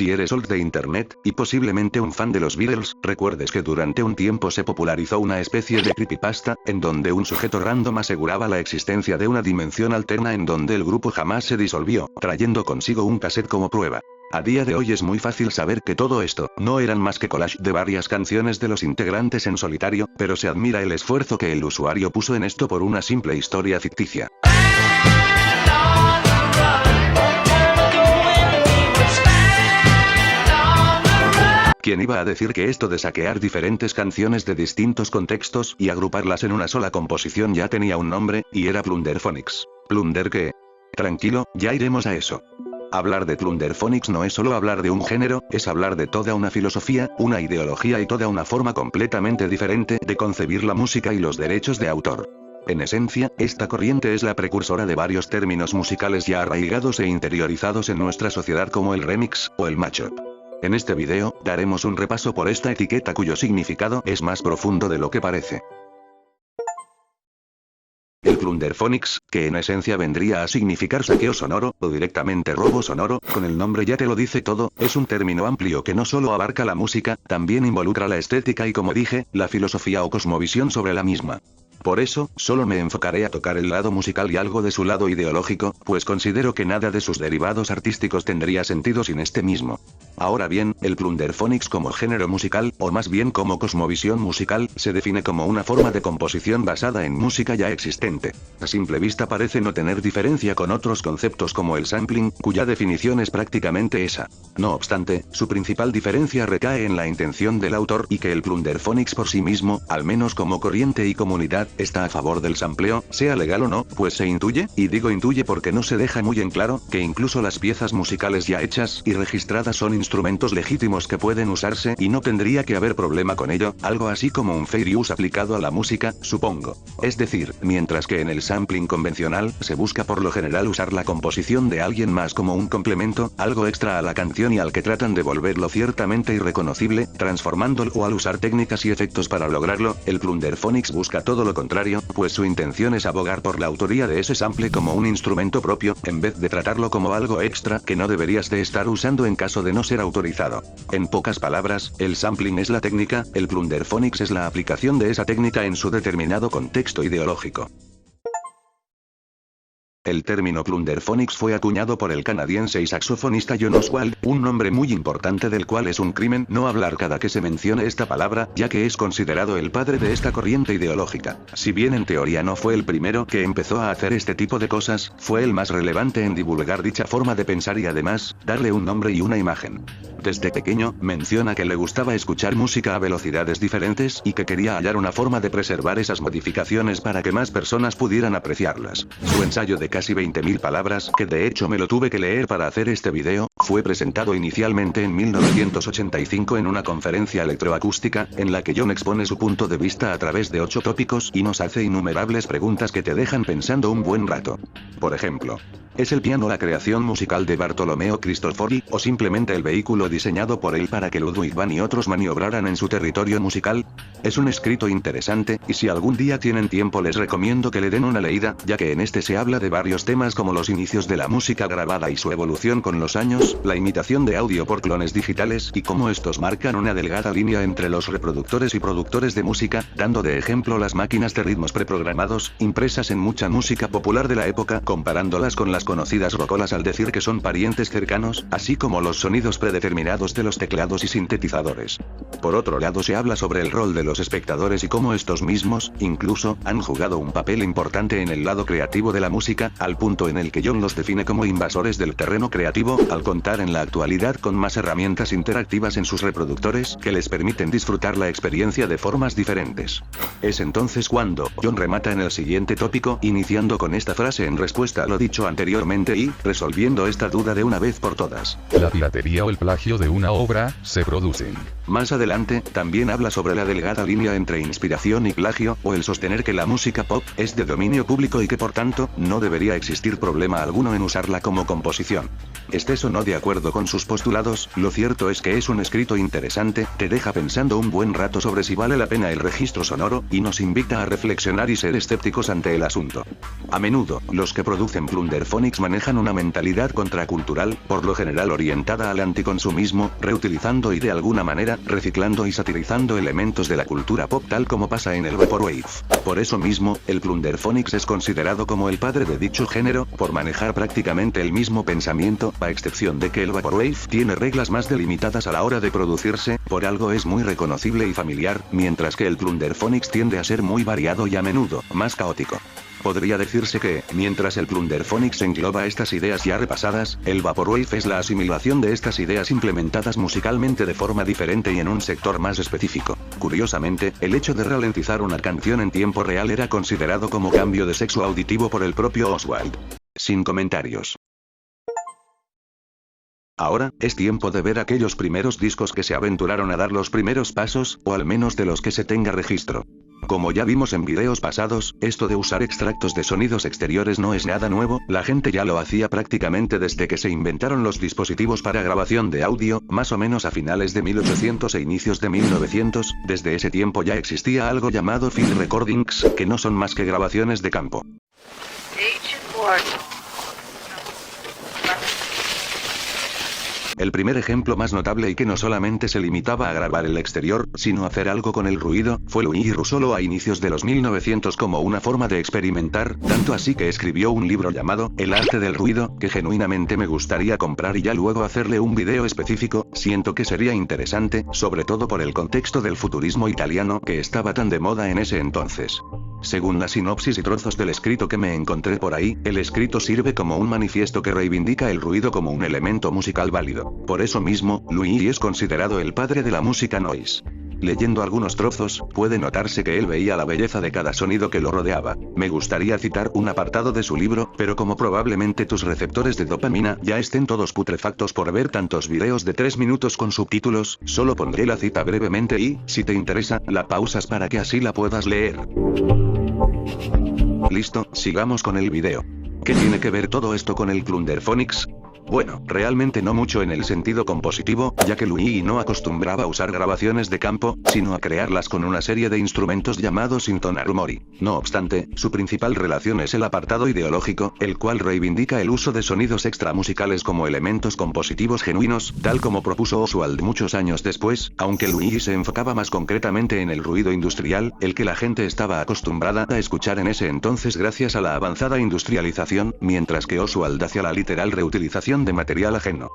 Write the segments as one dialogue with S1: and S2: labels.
S1: Si eres old de internet, y posiblemente un fan de los Beatles, recuerdes que durante un tiempo se popularizó una especie de creepypasta, en donde un sujeto random aseguraba la existencia de una dimensión alterna en donde el grupo jamás se disolvió, trayendo consigo un cassette como prueba. A día de hoy es muy fácil saber que todo esto no eran más que collage de varias canciones de los integrantes en solitario, pero se admira el esfuerzo que el usuario puso en esto por una simple historia ficticia. ¿Quién iba a decir que esto de saquear diferentes canciones de distintos contextos y agruparlas en una sola composición ya tenía un nombre, y era Plunderphonics? ¿Plunder qué? Tranquilo, ya iremos a eso. Hablar de Plunderphonics no es solo hablar de un género, es hablar de toda una filosofía, una ideología y toda una forma completamente diferente de concebir la música y los derechos de autor. En esencia, esta corriente es la precursora de varios términos musicales ya arraigados e interiorizados en nuestra sociedad como el remix, o el mashup. En este video, daremos un repaso por esta etiqueta cuyo significado es más profundo de lo que parece. El Plunderphonics, que en esencia vendría a significar saqueo sonoro, o directamente robo sonoro, con el nombre ya te lo dice todo, es un término amplio que no solo abarca la música, también involucra la estética y, como dije, la filosofía o cosmovisión sobre la misma. Por eso, solo me enfocaré a tocar el lado musical y algo de su lado ideológico, pues considero que nada de sus derivados artísticos tendría sentido sin este mismo. Ahora bien, el Plunderphonics como género musical, o más bien como cosmovisión musical, se define como una forma de composición basada en música ya existente. A simple vista parece no tener diferencia con otros conceptos como el sampling, cuya definición es prácticamente esa. No obstante, su principal diferencia recae en la intención del autor y que el Plunderphonics por sí mismo, al menos como corriente y comunidad, está a favor del sampleo, sea legal o no, pues se intuye, y digo intuye porque no se deja muy en claro, que incluso las piezas musicales ya hechas y registradas son instrumentos legítimos que pueden usarse y no tendría que haber problema con ello, algo así como un fair use aplicado a la música, supongo. Es decir, mientras que en el sampling convencional, se busca por lo general usar la composición de alguien más como un complemento, algo extra a la canción y al que tratan de volverlo ciertamente irreconocible, transformándolo o al usar técnicas y efectos para lograrlo, el Plunderphonics busca todo lo contrario, pues su intención es abogar por la autoría de ese sample como un instrumento propio, en vez de tratarlo como algo extra que no deberías de estar usando en caso de no ser autorizado. En pocas palabras, el sampling es la técnica, el Plunderphonics es la aplicación de esa técnica en su determinado contexto ideológico. El término Plunderphonics fue acuñado por el canadiense y saxofonista John Oswald, un nombre muy importante del cual es un crimen no hablar cada que se mencione esta palabra, ya que es considerado el padre de esta corriente ideológica. Si bien en teoría no fue el primero que empezó a hacer este tipo de cosas, fue el más relevante en divulgar dicha forma de pensar y además, darle un nombre y una imagen. Desde pequeño, menciona que le gustaba escuchar música a velocidades diferentes y que quería hallar una forma de preservar esas modificaciones para que más personas pudieran apreciarlas. Su ensayo de casi 20.000 palabras, que de hecho me lo tuve que leer para hacer este video, fue presentado inicialmente en 1985 en una conferencia electroacústica, en la que John expone su punto de vista a través de 8 tópicos y nos hace innumerables preguntas que te dejan pensando un buen rato. Por ejemplo, ¿es el piano la creación musical de Bartolomeo Cristofori, o simplemente el vehículo diseñado por él para que Ludwig van y otros maniobraran en su territorio musical? Es un escrito interesante, y si algún día tienen tiempo les recomiendo que le den una leída, ya que en este se habla de varios temas como los inicios de la música grabada y su evolución con los años, la imitación de audio por clones digitales y cómo estos marcan una delgada línea entre los reproductores y productores de música, dando de ejemplo las máquinas de ritmos preprogramados, impresas en mucha música popular de la época, comparándolas con las conocidas rocolas al decir que son parientes cercanos, así como los sonidos predeterminados de los teclados y sintetizadores. Por otro lado se habla sobre el rol de los espectadores y cómo estos mismos, incluso, han jugado un papel importante en el lado creativo de la música, al punto en el que John los define como invasores del terreno creativo, al contar en la actualidad con más herramientas interactivas en sus reproductores que les permiten disfrutar la experiencia de formas diferentes. Es entonces cuando John remata en el siguiente tópico, iniciando con esta frase en respuesta a lo dicho anteriormente y resolviendo esta duda de una vez por todas.
S2: La piratería o el plagio de una obra se producen.
S1: Más adelante, también habla sobre la delgada línea entre inspiración y plagio, o el sostener que la música pop es de dominio público y que por tanto, no debería existir problema alguno en usarla como composición. Estés o no de acuerdo con sus postulados, lo cierto es que es un escrito interesante, te deja pensando un buen rato sobre si vale la pena el registro sonoro, y nos invita a reflexionar y ser escépticos ante el asunto. A menudo, los que producen Plunderphonics Plunderphonics manejan una mentalidad contracultural, por lo general orientada al anticonsumismo, reutilizando y de alguna manera, reciclando y satirizando elementos de la cultura pop tal como pasa en el Vaporwave. Por eso mismo, el Plunderphonics es considerado como el padre de dicho género, por manejar prácticamente el mismo pensamiento, a excepción de que el Vaporwave tiene reglas más delimitadas a la hora de producirse, por algo es muy reconocible y familiar, mientras que el Plunderphonics tiende a ser muy variado y a menudo, más caótico. Podría decirse que, mientras el Plunderphonics engloba estas ideas ya repasadas, el Vaporwave es la asimilación de estas ideas implementadas musicalmente de forma diferente y en un sector más específico. Curiosamente, el hecho de ralentizar una canción en tiempo real era considerado como cambio de sexo auditivo por el propio Oswald. Sin comentarios. Ahora, es tiempo de ver aquellos primeros discos que se aventuraron a dar los primeros pasos, o al menos de los que se tenga registro. Como ya vimos en videos pasados, esto de usar extractos de sonidos exteriores no es nada nuevo, la gente ya lo hacía prácticamente desde que se inventaron los dispositivos para grabación de audio, más o menos a finales de 1800 e inicios de 1900, desde ese tiempo ya existía algo llamado field recordings, que no son más que grabaciones de campo. El primer ejemplo más notable y que no solamente se limitaba a grabar el exterior, sino a hacer algo con el ruido, fue Luigi Russolo a inicios de los 1900 como una forma de experimentar, tanto así que escribió un libro llamado El arte del ruido, que genuinamente me gustaría comprar y ya luego hacerle un video específico, siento que sería interesante, sobre todo por el contexto del futurismo italiano que estaba tan de moda en ese entonces. Según la sinopsis y trozos del escrito que me encontré por ahí, el escrito sirve como un manifiesto que reivindica el ruido como un elemento musical válido. Por eso mismo, Luigi es considerado el padre de la música noise. Leyendo algunos trozos, puede notarse que él veía la belleza de cada sonido que lo rodeaba. Me gustaría citar un apartado de su libro, pero como probablemente tus receptores de dopamina ya estén todos putrefactos por ver tantos videos de 3 minutos con subtítulos, solo pondré la cita brevemente y, si te interesa, la pausas para que así la puedas leer. Listo, sigamos con el video. ¿Qué tiene que ver todo esto con el Plunderphonics? Bueno, realmente no mucho en el sentido compositivo, ya que Luigi no acostumbraba a usar grabaciones de campo, sino a crearlas con una serie de instrumentos llamados intonarumori. No obstante, su principal relación es el apartado ideológico, el cual reivindica el uso de sonidos extramusicales como elementos compositivos genuinos, tal como propuso Oswald muchos años después, aunque Luigi se enfocaba más concretamente en el ruido industrial, el que la gente estaba acostumbrada a escuchar en ese entonces gracias a la avanzada industrialización, mientras que Oswald hacia la literal reutilización de material ajeno.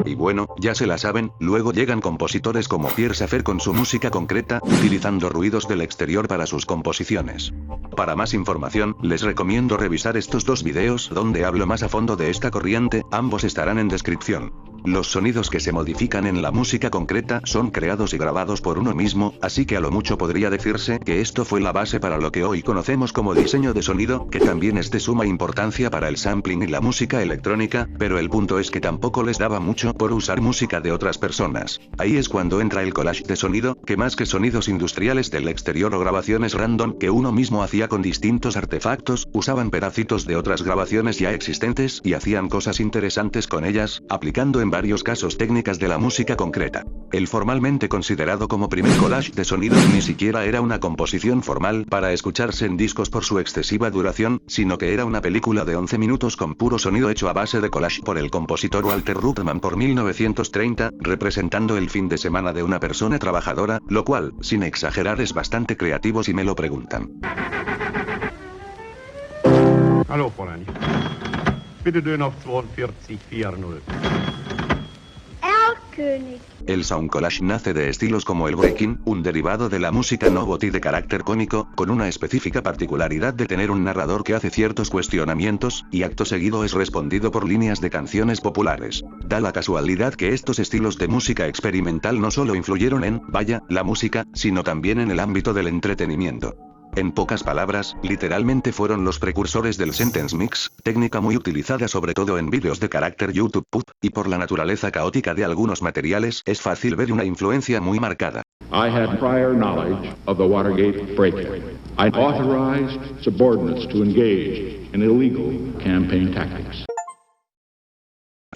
S1: Y bueno, ya se la saben, luego llegan compositores como Pierre Schaeffer con su música concreta, utilizando ruidos del exterior para sus composiciones. Para más información, les recomiendo revisar estos dos videos donde hablo más a fondo de esta corriente, ambos estarán en descripción. Los sonidos que se modifican en la música concreta son creados y grabados por uno mismo, así que a lo mucho podría decirse que esto fue la base para lo que hoy conocemos como diseño de sonido, que también es de suma importancia para el sampling y la música electrónica, pero el punto es que tampoco les daba mucho por usar música de otras personas. Ahí es cuando entra el collage de sonido, que más que sonidos industriales del exterior o grabaciones random que uno mismo hacía con distintos artefactos, usaban pedacitos de otras grabaciones ya existentes y hacían cosas interesantes con ellas, aplicando en varios casos técnicas de la música concreta. El formalmente considerado como primer collage de sonido ni siquiera era una composición formal para escucharse en discos por su excesiva duración, sino que era una película de 11 minutos con puro sonido hecho a base de collage por el compositor Walter Ruttmann por 1930, representando el fin de semana de una persona trabajadora, lo cual, sin exagerar, es bastante creativo si me lo preguntan.
S3: Hallo, Fräulein. Bitte Döner auf 42,40.
S1: El sound collage nace de estilos como el breaking, un derivado de la música Novoty de carácter cónico, con una específica particularidad de tener un narrador que hace ciertos cuestionamientos, y acto seguido es respondido por líneas de canciones populares. Da la casualidad que estos estilos de música experimental no solo influyeron en, vaya, la música, sino también en el ámbito del entretenimiento. En pocas palabras, literalmente fueron los precursores del sentence mix, técnica muy utilizada sobre todo en vídeos de carácter YouTube, y por la naturaleza caótica de algunos materiales, es fácil ver una influencia muy marcada.
S4: I had prior knowledge of the Watergate break-in. I authorized subordinates to engage in illegal campaign tactics.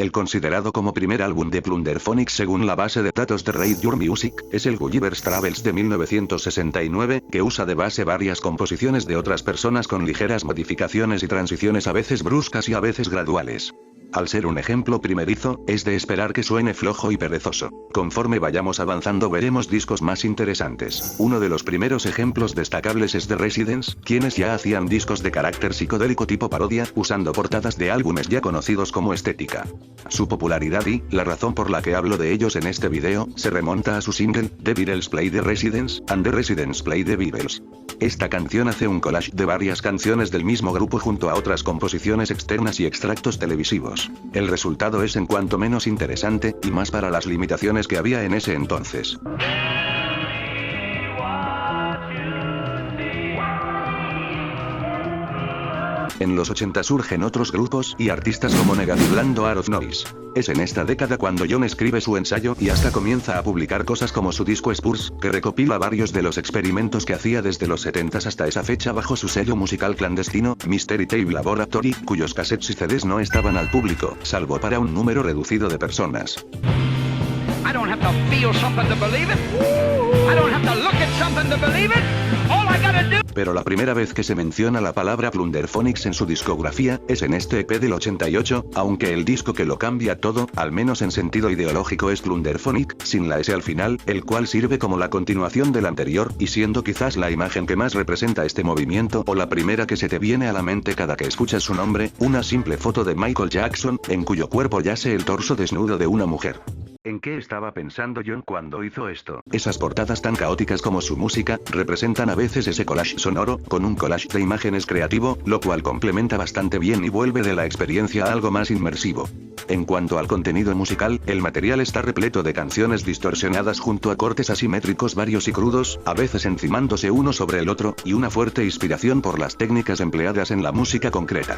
S1: El considerado como primer álbum de Plunderphonics según la base de datos de Rate Your Music, es el Gulliver's Travels de 1969, que usa de base varias composiciones de otras personas con ligeras modificaciones y transiciones a veces bruscas y a veces graduales. Al ser un ejemplo primerizo, es de esperar que suene flojo y perezoso. Conforme vayamos avanzando veremos discos más interesantes. Uno de los primeros ejemplos destacables es The Residents, quienes ya hacían discos de carácter psicodélico tipo parodia, usando portadas de álbumes ya conocidos como estética. Su popularidad y, la razón por la que hablo de ellos en este video, se remonta a su single, The Beatles Play the Residents, and The Residents Play the Beatles. Esta canción hace un collage de varias canciones del mismo grupo junto a otras composiciones externas y extractos televisivos. El resultado es en cuanto menos interesante, y más para las limitaciones que había en ese entonces. En los 80 surgen otros grupos y artistas como Negative Land o Art of Noise. Es en esta década cuando John escribe su ensayo y hasta comienza a publicar cosas como su disco Spurs, que recopila varios de los experimentos que hacía desde los 70s hasta esa fecha bajo su sello musical clandestino, Mystery Tape Laboratory, cuyos cassettes y CDs no estaban al público, salvo para un número reducido de personas.
S5: I don't have to feel something to believe it. I don't have to look at something to believe it. All I gotta do.
S1: Pero la primera vez que se menciona la palabra Plunderphonics en su discografía, es en este EP del 88, aunque el disco que lo cambia todo, al menos en sentido ideológico es Plunderphonic, sin la S al final, el cual sirve como la continuación del anterior, y siendo quizás la imagen que más representa este movimiento o la primera que se te viene a la mente cada que escuchas su nombre, una simple foto de Michael Jackson, en cuyo cuerpo yace el torso desnudo de una mujer. ¿En qué estaba pensando John cuando hizo esto? Esas portadas tan caóticas como su música, representan a veces ese collage sonoro, con un collage de imágenes creativo, lo cual complementa bastante bien y vuelve de la experiencia a algo más inmersivo. En cuanto al contenido musical, el material está repleto de canciones distorsionadas junto a cortes asimétricos varios y crudos, a veces encimándose uno sobre el otro, y una fuerte inspiración por las técnicas empleadas en la música concreta.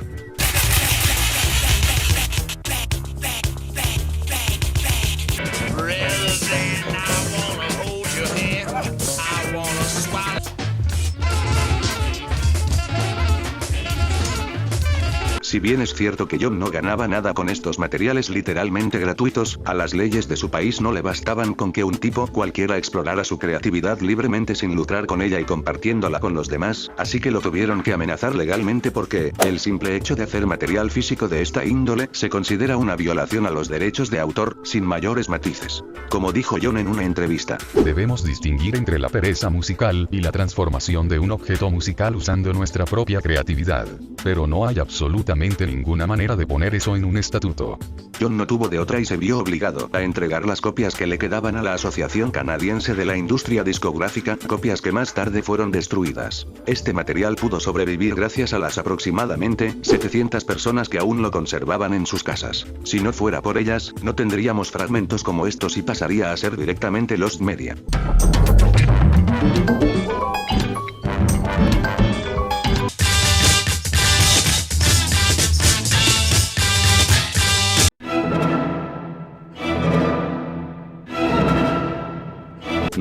S1: Si bien es cierto que John no ganaba nada con estos materiales literalmente gratuitos, a las leyes de su país no le bastaban con que un tipo cualquiera explorara su creatividad libremente sin lucrar con ella y compartiéndola con los demás, así que lo tuvieron que amenazar legalmente porque, el simple hecho de hacer material físico de esta índole, se considera una violación a los derechos de autor, sin mayores matices. Como dijo John en una entrevista.
S2: Debemos distinguir entre la pereza musical y la transformación de un objeto musical usando nuestra propia creatividad. Pero no hay absolutamente ninguna manera de poner eso en un estatuto.
S1: John no tuvo de otra y se vio obligado a entregar las copias que le quedaban a la Asociación Canadiense de la Industria Discográfica, copias que más tarde fueron destruidas. Este material pudo sobrevivir gracias a las aproximadamente 700 personas que aún lo conservaban en sus casas. Si no fuera por ellas, no tendríamos fragmentos como estos y pasaría a ser directamente Lost Media.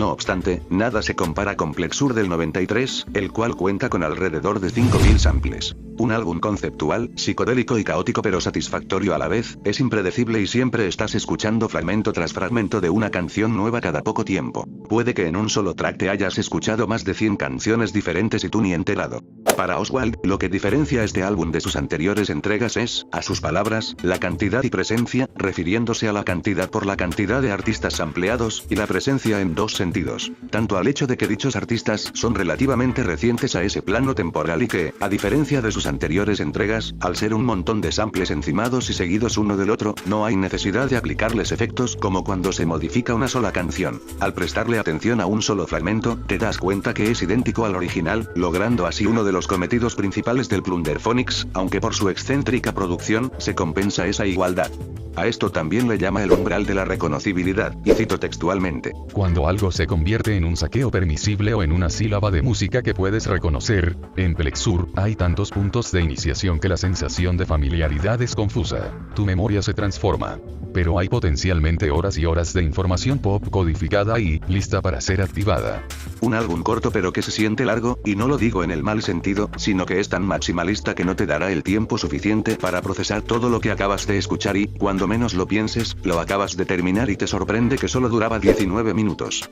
S1: No obstante, nada se compara con Plexure del 93, el cual cuenta con alrededor de 5000 samples. Un álbum conceptual, psicodélico y caótico pero satisfactorio a la vez, es impredecible y siempre estás escuchando fragmento tras fragmento de una canción nueva cada poco tiempo. Puede que en un solo track te hayas escuchado más de 100 canciones diferentes y tú ni enterado. Para Oswald, lo que diferencia este álbum de sus anteriores entregas es, a sus palabras, la cantidad y presencia, refiriéndose a la cantidad por la cantidad de artistas sampleados, y la presencia en dos sentidos. Tanto al hecho de que dichos artistas son relativamente recientes a ese plano temporal y que, a diferencia de sus anteriores entregas, al ser un montón de samples encimados y seguidos uno del otro, no hay necesidad de aplicarles efectos como cuando se modifica una sola canción. Al prestarle atención a un solo fragmento, te das cuenta que es idéntico al original, logrando así uno de los cometidos principales del Plunderphonics, aunque por su excéntrica producción, se compensa esa igualdad. A esto también le llama el umbral de la reconocibilidad, y cito textualmente.
S2: Cuando algo se se convierte en un saqueo permisible o en una sílaba de música que puedes reconocer. En Plexur, hay tantos puntos de iniciación que la sensación de familiaridad es confusa. Tu memoria se transforma. Pero hay potencialmente horas y horas de información pop codificada y lista para ser activada.
S1: Un álbum corto pero que se siente largo, y no lo digo en el mal sentido, sino que es tan maximalista que no te dará el tiempo suficiente para procesar todo lo que acabas de escuchar y, cuando menos lo pienses, lo acabas de terminar y te sorprende que solo duraba 19 minutos.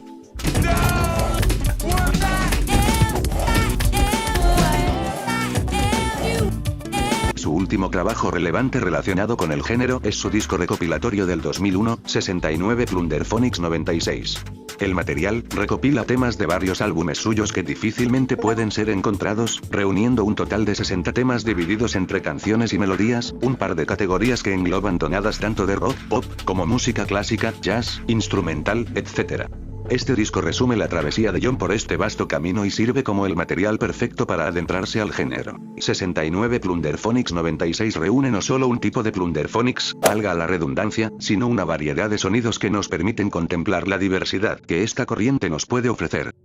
S1: Su último trabajo relevante relacionado con el género es su disco recopilatorio del 2001, 69 Plunderphonics 96. El material recopila temas de varios álbumes suyos que difícilmente pueden ser encontrados, reuniendo un total de 60 temas divididos entre canciones y melodías, un par de categorías que engloban tonadas tanto de rock, pop, como música clásica, jazz, instrumental, etc. Este disco resume la travesía de John por este vasto camino y sirve como el material perfecto para adentrarse al género. 69 Plunderphonics 96 reúne no solo un tipo de Plunderphonics, valga la redundancia, sino una variedad de sonidos que nos permiten contemplar la diversidad que esta corriente nos puede ofrecer.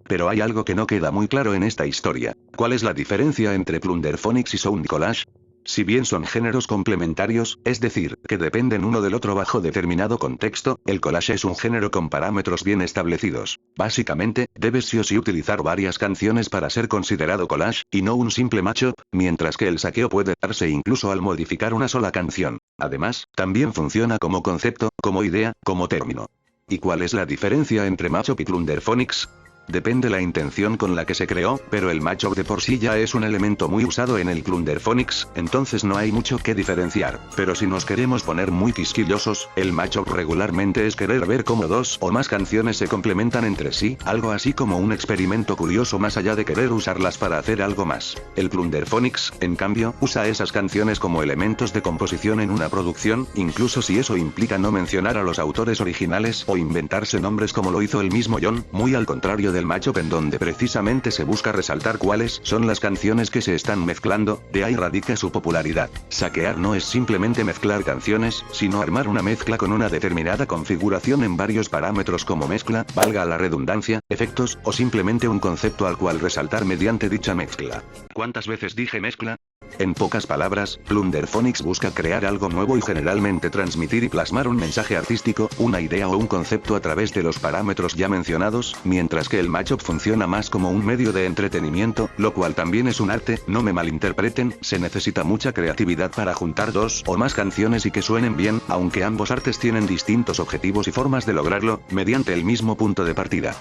S1: Pero hay algo que no queda muy claro en esta historia. ¿Cuál es la diferencia entre Plunderphonics y Sound Collage? Si bien son géneros complementarios, es decir, que dependen uno del otro bajo determinado contexto, el collage es un género con parámetros bien establecidos. Básicamente, debes sí o sí utilizar varias canciones para ser considerado collage, y no un simple mashup, mientras que el saqueo puede darse incluso al modificar una sola canción. Además, también funciona como concepto, como idea, como término. ¿Y cuál es la diferencia entre mashup y Plunderphonics? Depende la intención con la que se creó, pero el mashup de por sí ya es un elemento muy usado en el Plunderphonics, entonces no hay mucho que diferenciar. Pero si nos queremos poner muy quisquillosos, el mashup regularmente es querer ver cómo dos o más canciones se complementan entre sí, algo así como un experimento curioso más allá de querer usarlas para hacer algo más. El Plunderphonics, en cambio, usa esas canciones como elementos de composición en una producción, incluso si eso implica no mencionar a los autores originales o inventarse nombres como lo hizo el mismo John, muy al contrario del mashup en donde precisamente se busca resaltar cuáles son las canciones que se están mezclando, de ahí radica su popularidad. Saquear no es simplemente mezclar canciones, sino armar una mezcla con una determinada configuración en varios parámetros como mezcla, valga la redundancia, efectos, o simplemente un concepto al cual resaltar mediante dicha mezcla. ¿Cuántas veces dije mezcla? En pocas palabras, Plunderphonics busca crear algo nuevo y generalmente transmitir y plasmar un mensaje artístico, una idea o un concepto a través de los parámetros ya mencionados, mientras que el mashup funciona más como un medio de entretenimiento, lo cual también es un arte, no me malinterpreten, se necesita mucha creatividad para juntar dos o más canciones y que suenen bien, aunque ambos artes tienen distintos objetivos y formas de lograrlo, mediante el mismo punto de partida.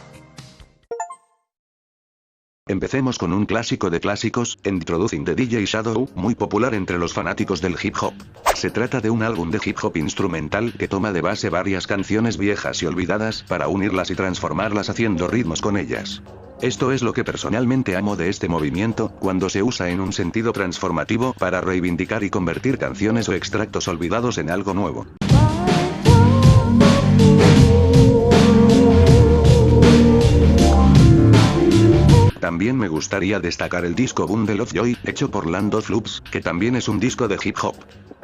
S1: Empecemos con un clásico de clásicos, Introducing the DJ Shadow, muy popular entre los fanáticos del hip hop. Se trata de un álbum de hip hop instrumental que toma de base varias canciones viejas y olvidadas para unirlas y transformarlas haciendo ritmos con ellas. Esto es lo que personalmente amo de este movimiento, cuando se usa en un sentido transformativo para reivindicar y convertir canciones o extractos olvidados en algo nuevo. También me gustaría destacar el disco Bundle of Joy, hecho por Land of Loops, que también es un disco de hip hop.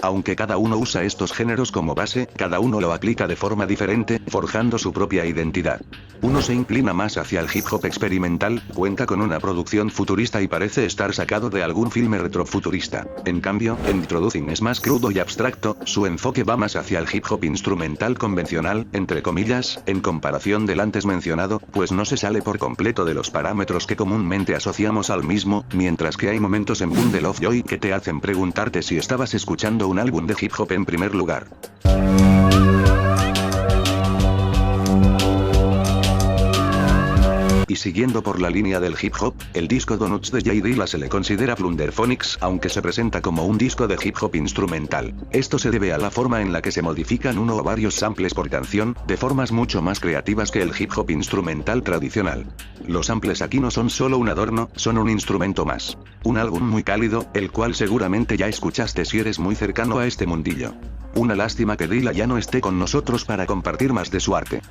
S1: Aunque cada uno usa estos géneros como base, cada uno lo aplica de forma diferente, forjando su propia identidad. Uno se inclina más hacia el hip hop experimental, cuenta con una producción futurista y parece estar sacado de algún filme retrofuturista. En cambio, Introducing es más crudo y abstracto, su enfoque va más hacia el hip hop instrumental convencional, entre comillas, en comparación del antes mencionado, pues no se sale por completo de los parámetros que comúnmente asociamos al mismo, mientras que hay momentos en Bundle of Joy que te hacen preguntarte si estabas escuchando un álbum de hip hop en primer lugar. Y siguiendo por la línea del hip hop, el disco Donuts de J Dilla se le considera Plunderphonics, aunque se presenta como un disco de hip hop instrumental. Esto se debe a la forma en la que se modifican uno o varios samples por canción, de formas mucho más creativas que el hip hop instrumental tradicional. Los samples aquí no son solo un adorno, son un instrumento más. Un álbum muy cálido, el cual seguramente ya escuchaste si eres muy cercano a este mundillo. Una lástima que Dilla ya no esté con nosotros para compartir más de su arte.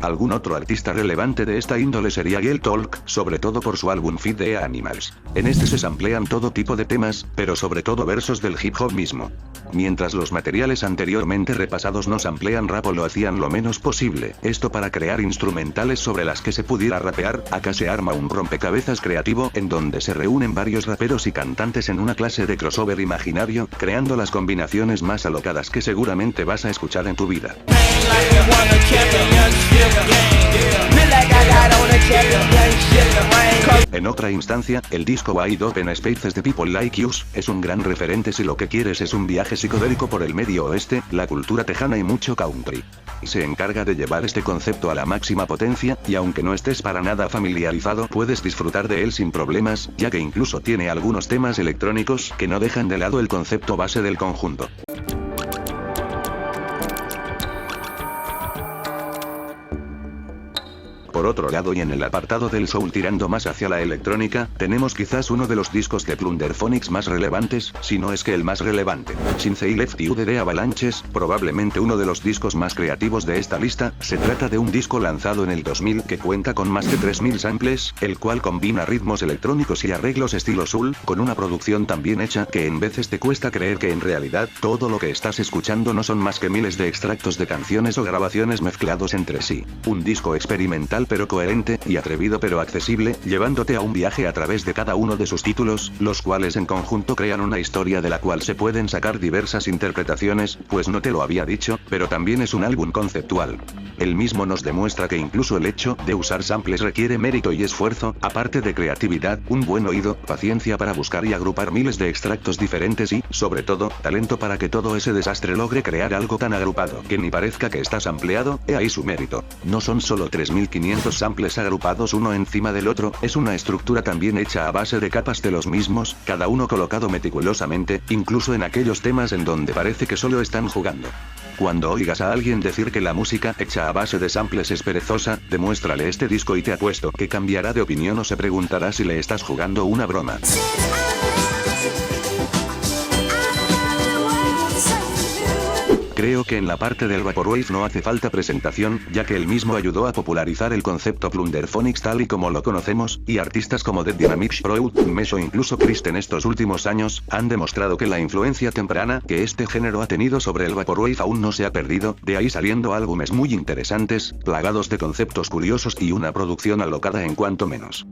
S1: Algún otro artista relevante de esta índole sería Gel Talk, sobre todo por su álbum Feed the Animals. En este se samplean todo tipo de temas, pero sobre todo versos del hip hop mismo. Mientras los materiales anteriormente repasados no samplean rap o lo hacían lo menos posible, esto para crear instrumentales sobre las que se pudiera rapear, acá se arma un rompecabezas creativo en donde se reúnen varios raperos y cantantes en una clase de crossover imaginario, creando las combinaciones más alocadas que seguramente vas a escuchar en tu vida. En otra instancia, el disco Wide Open Spaces de People Like Us es un gran referente si lo que quieres es un viaje psicodélico por el medio oeste, la cultura tejana y mucho country. Se encarga de llevar este concepto a la máxima potencia, y aunque no estés para nada familiarizado, puedes disfrutar de él sin problemas, ya que incluso tiene algunos temas electrónicos que no dejan de lado el concepto base del conjunto. Por otro lado, y en el apartado del soul tirando más hacia la electrónica, tenemos quizás uno de los discos de Plunderphonics más relevantes, si no es que el más relevante. Synthé Left You de Avalanches, probablemente uno de los discos más creativos de esta lista, se trata de un disco lanzado en el 2000 que cuenta con más de 3000 samples, el cual combina ritmos electrónicos y arreglos estilo soul, con una producción tan bien hecha que en veces te cuesta creer que en realidad, todo lo que estás escuchando no son más que miles de extractos de canciones o grabaciones mezclados entre sí. Un disco experimental pero coherente, y atrevido pero accesible, llevándote a un viaje a través de cada uno de sus títulos, los cuales en conjunto crean una historia de la cual se pueden sacar diversas interpretaciones, pues no te lo había dicho, pero también es un álbum conceptual. El mismo nos demuestra que incluso el hecho de usar samples requiere mérito y esfuerzo, aparte de creatividad, un buen oído, paciencia para buscar y agrupar miles de extractos diferentes y, sobre todo, talento para que todo ese desastre logre crear algo tan agrupado que ni parezca que está sampleado. He ahí su mérito. No son solo 3500 samples agrupados uno encima del otro, es una estructura también hecha a base de capas de los mismos, cada uno colocado meticulosamente, incluso en aquellos temas en donde parece que solo están jugando. Cuando oigas a alguien decir que la música hecha a base de samples es perezosa, demuéstrale este disco y te apuesto que cambiará de opinión o se preguntará si le estás jugando una broma. Creo que en la parte del Vaporwave no hace falta presentación, ya que él mismo ayudó a popularizar el concepto Plunderphonics tal y como lo conocemos, y artistas como Dead Dynamics Proud, Mesh o incluso Christ en estos últimos años, han demostrado que la influencia temprana que este género ha tenido sobre el Vaporwave aún no se ha perdido, de ahí saliendo álbumes muy interesantes, plagados de conceptos curiosos y una producción alocada en cuanto menos.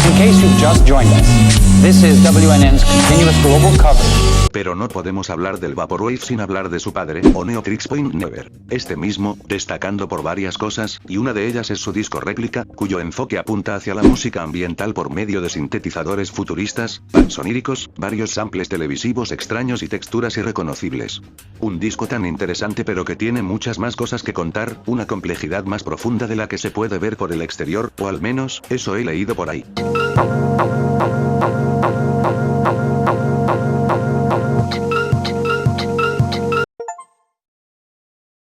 S6: In case you've just joined us, this is WNN's continuous global coverage.
S1: Pero no podemos hablar del Vaporwave sin hablar de su padre, o Neotrix Point Never. Este mismo, destacando por varias cosas, y una de ellas es su disco Réplica, cuyo enfoque apunta hacia la música ambiental por medio de sintetizadores futuristas, pansoníricos, varios samples televisivos extraños y texturas irreconocibles. Un disco tan interesante pero que tiene muchas más cosas que contar, una complejidad más profunda de la que se puede ver por el exterior, o al menos, eso he leído por ahí.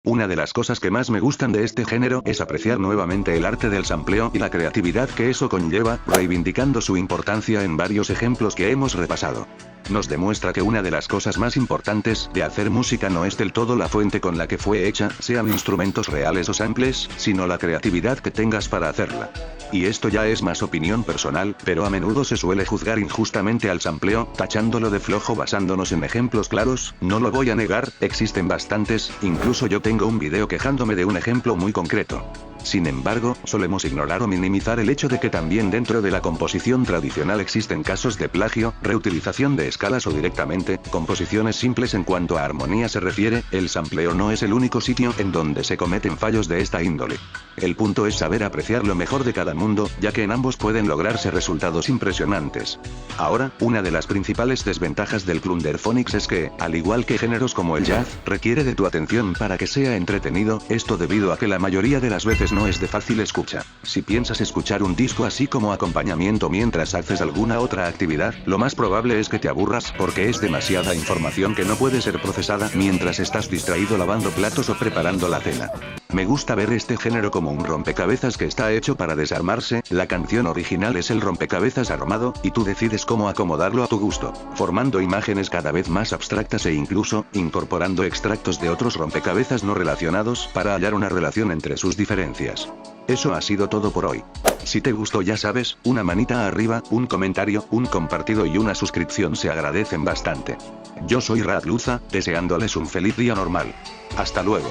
S1: Una de las cosas que más me gustan de este género es apreciar nuevamente el arte del sampleo y la creatividad que eso conlleva, reivindicando su importancia en varios ejemplos que hemos repasado. Nos demuestra que una de las cosas más importantes de hacer música no es del todo la fuente con la que fue hecha, sean instrumentos reales o samples, sino la creatividad que tengas para hacerla. Y esto ya es más opinión personal, pero a menudo se suele juzgar injustamente al sampleo, tachándolo de flojo basándonos en ejemplos claros, no lo voy a negar, existen bastantes, incluso yo tengo un video quejándome de un ejemplo muy concreto. Sin embargo, solemos ignorar o minimizar el hecho de que también dentro de la composición tradicional existen casos de plagio, reutilización de escalas o directamente, composiciones simples en cuanto a armonía se refiere, el sampleo no es el único sitio en donde se cometen fallos de esta índole. El punto es saber apreciar lo mejor de cada mundo, ya que en ambos pueden lograrse resultados impresionantes. Ahora, una de las principales desventajas del Plunderphonics es que, al igual que géneros como el jazz, requiere de tu atención para que sea entretenido, esto debido a que la mayoría de las veces no es de fácil escucha. Si piensas escuchar un disco así como acompañamiento mientras haces alguna otra actividad, lo más probable es que te aburras, porque es demasiada información que no puede ser procesada mientras estás distraído lavando platos o preparando la cena. Me gusta ver este género como un rompecabezas que está hecho para desarmarse, la canción original es el rompecabezas armado, y tú decides cómo acomodarlo a tu gusto, formando imágenes cada vez más abstractas e incluso, incorporando extractos de otros rompecabezas no relacionados para hallar una relación entre sus diferencias. Eso ha sido todo por hoy. Si te gustó ya sabes, una manita arriba, un comentario, un compartido y una suscripción se agradecen bastante. Yo soy Radluza, deseándoles un feliz día normal. Hasta luego.